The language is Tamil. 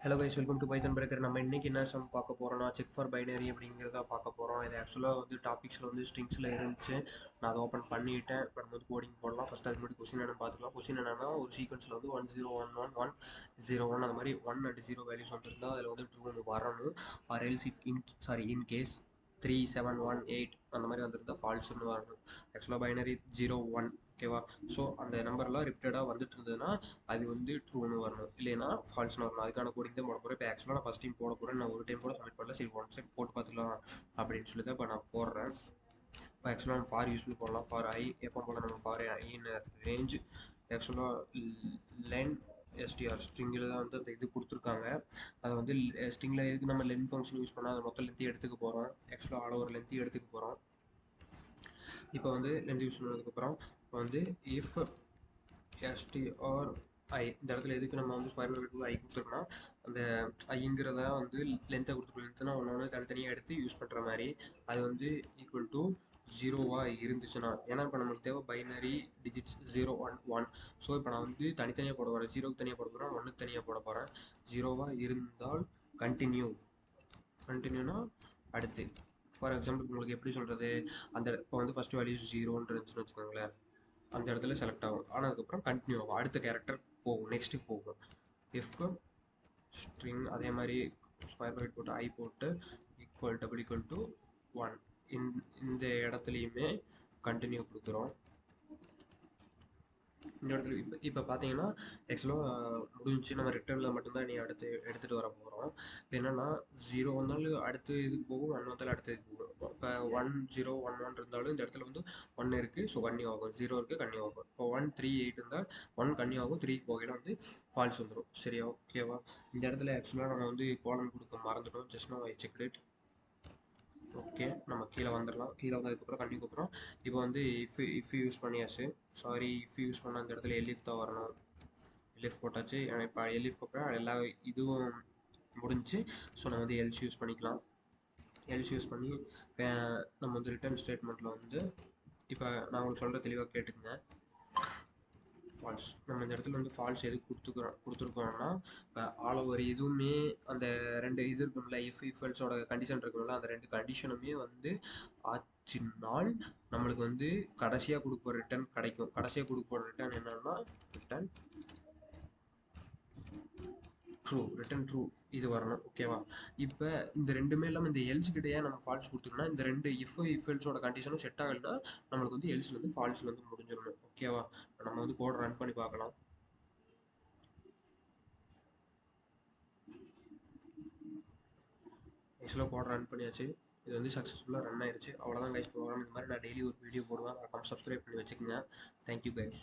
Hello guys, welcome to Python breaker. நம்ம இன்னைக்கு என்ன சம் பார்க்க போறோம்னா செக் ஃபார் பைனரி அப்படிங்கிறத பார்க்க போகிறோம். இது ஆக்சுவலாக வந்து டாபிக்ஸில் வந்து ஸ்ட்ரிங்ஸில் இருந்துச்சு. நான் அதை ஓப்பன் பண்ணிவிட்டேன். இப்போ நம்ம வந்து கோடிங் போடலாம். ஃபஸ்ட் அது முன்னாடி கொஸ்டின் என்னன்னு பார்த்துக்கலாம். கொஸ்டின் என்னன்னா, ஒரு சீக்வன்ஸில் வந்து 1011 அந்த மாதிரி 1 and 0 வேல்யூஸ் வந்துருந்தா அதில் வந்து ட்ரூன்னு வரணும். Or else if in case 3718 அந்த மாதிரி வந்துருந்தா ஃபால்ஸ்னு வரணும். ஆக்சுவலாக பைனரி 01, ஓகேவா? ஸோ அந்த நம்பர்லாம் ரிப்பீட்டடாக வந்துட்டு இருந்ததுன்னா அது வந்து ட்ரூன்னு வரணும், இல்லைன்னா ஃபால்ஸ்னு வரணும். அதுக்கான கோடிங் தான் போட போகிறேன். இப்போ ஆக்சுவலாக நான் ஃபஸ்ட் டைம் போட போகிறேன். நான் ஒரு டைம் கூட சப்மிட் பண்ணல. சரி, ஒன் டைம் போட்டு பார்த்துக்கலாம் அப்படின்னு சொல்லி தான் இப்போ நான் போடுறேன். இப்போ ஆக்சுவலாக நம்ம ஃபார் யூஸ் பண்ணி போடலாம். ஃபார் ஐ எப்போ போல் நம்ம ஃபார் ஐன்னு ரேஞ்ச் ஆக்சுவலாக லென் எஸ்டிஆர் ஸ்ட்ரிங்கில் தான் வந்து அந்த இது கொடுத்துருக்காங்க. அதை வந்து ஸ்ட்ரிங்கில் எதுக்கு நம்ம லென் ஃபங்க்ஷன் யூஸ் பண்ணால் அதை மொத்தம் லென்த்தி எடுத்துக்க போகிறோம். ஆக்சுவலாக ஆல் ஓவர் லென்த்தி எடுத்துக்க போகிறோம். இப்போ வந்து லென்த் யூஸ் பண்ணதுக்கப்புறம் வந்து இஃப் எஸ்டிஆர் ஐ, இந்த இடத்துல எதுக்கு நம்ம வந்து ஸ்கொயர் ப்ராக்கெட் ஐ கொடுத்துருக்கோம்னா அந்த ஐங்கிறத வந்து லென்த்தை கொடுத்துருக்கோம். லென்த்னா ஒன்று தனித்தனியாக எடுத்து யூஸ் பண்ணுற மாதிரி. அது வந்து ஈக்குவல் டு 0வாக இருந்துச்சுன்னா, ஏன்னா இப்போ நம்மளுக்கு தேவை பைனரி டிஜிட்ஸ் 0 1 1. ஸோ இப்போ நான் வந்து தனித்தனியாக போட போகிறேன். 0க்கு தனியாக போட போகிறேன், 1க்கு தனியாக போட போகிறேன். 0வாக இருந்தால் கண்டினியூனா அடுத்து. ஃபார் எக்ஸாம்பிள் உங்களுக்கு எப்படி சொல்கிறது, அந்த இப்போ வந்து ஃபஸ்ட் வேல்யூஸ் 0ன்னு இருந்துச்சுன்னு வச்சுக்கோங்களேன். அந்த இடத்துல செலக்ட் ஆகும். ஆனதுக்கப்புறம் கண்டினியூ ஆகும், அடுத்த கேரக்டர் போகும், நெக்ஸ்ட்டுக்கு போகும். எஃப் ஸ்ட்ரிங் அதே மாதிரி ஸ்கொயர் ப்ராக்கெட் போட்டு ஐ போட்டு ஈக்குவல் டு 1. இந்த இடத்துலையுமே கண்டினியூ கொடுக்குறோம். இந்த இடத்துல இப்போ பார்த்தீங்கன்னா ஆக்சுவலாக முடிஞ்சு நம்ம ரிட்டர்னில் மட்டும்தான் நீ எடுத்துகிட்டு வர போகிறோம். இப்போ என்னென்னா 0 வந்தாலும் அடுத்து இதுக்கு போகும், 1 வந்தாலும் அடுத்த இதுக்கு போகும். இப்போ 1 0 1 1 இருந்தாலும் இந்த இடத்துல வந்து 1 இருக்குது, ஸோ கன்னியூ ஆகும். 0 இருக்குது, கன்னியூ ஆகும். இப்போ 1 3 8 இருந்தால் 1 கன்னியூ ஆகும், 3 போகையில் வந்து ஃபால்ஸ் வந்துடும். சரியா, ஓகேவா? இந்த இடத்துல ஆக்சுவலாக நம்ம வந்து கோலன் கொடுக்க மறந்துட்டோம். Just no I check it. Okay, நம்ம கீழே வந்துடலாம். கீழே வந்ததுக்கப்புறம் கண்டிப்பாக அப்புறம் இப்போ வந்து இஃப் யூஸ் பண்ணியாச்சு. சாரி, இஃப் யூஸ் பண்ண அந்த இடத்துல எலிஃப் தான் வரணும். எலிஃப் போட்டாச்சு. இப்போ எலிஃப்க்கு அப்புறம் எல்லா இதுவும் முடிஞ்சு. ஸோ நம்ம வந்து எல்ஸ் யூஸ் பண்ணிக்கலாம். எல்ஸ் யூஸ் பண்ணி நம்ம வந்து ரிட்டர்ன் ஸ்டேட்மெண்ட்டில் வந்து இப்போ நான் உங்களுக்கு சொல்கிற தெளிவாக கேட்டுக்கங்க. ஃபால்ஸ், நம்ம இந்த இடத்துல வந்து ஃபால்ஸ் எதுக்கு கொடுத்துருக்கோம்னா ஆல் ஓவர் எதுவுமே அந்த ரெண்டு இது இருக்கும்ல, இஃபெல்ஸோட கண்டிஷன் இருக்கும்ல, அந்த ரெண்டு கண்டிஷனுமே வந்து ஆச்சுனால் நம்மளுக்கு வந்து கடைசியாக கொடுக்க போகிற ரிட்டர்ன் கிடைக்கும். கடைசியாக கொடுக்க போகிற ரிட்டர்ன் என்னன்னா ரிட்டர்ன் ட்ரூ இது வரணும். ஓகேவா? இப்போ இந்த ரெண்டுமே இல்லாமல் இந்த எல்ஸ் கிட்டே நம்ம ஃபால்ஸ் கொடுத்துருக்கோம்னா இந்த ரெண்டு இஃபெல்ஸோட கண்டிஷனும் செட் ஆகலைன்னா நம்மளுக்கு வந்து எல்ஸ்லேருந்து ஃபால்ஸ்லேருந்து முடிஞ்சிடணும். ஓகேவா? நம்ம வந்து கோட் ரன் பண்ணி பார்க்கலாம். ஆக்சுவலாக கோட் ரன் பண்ணியாச்சு. இது வந்து சக்ஸஸ்ஃபுல்லாக ரன் ஆயிடுச்சு. அவ்வளோதான் கைஸ் ப்ரோக்ராம். இந்த மாதிரி நான் டெய்லி ஒரு வீடியோ போடுவேன். மறக்காம சப்ஸ்கிரைப் பண்ணி வச்சுக்கோங்க. Thank you guys.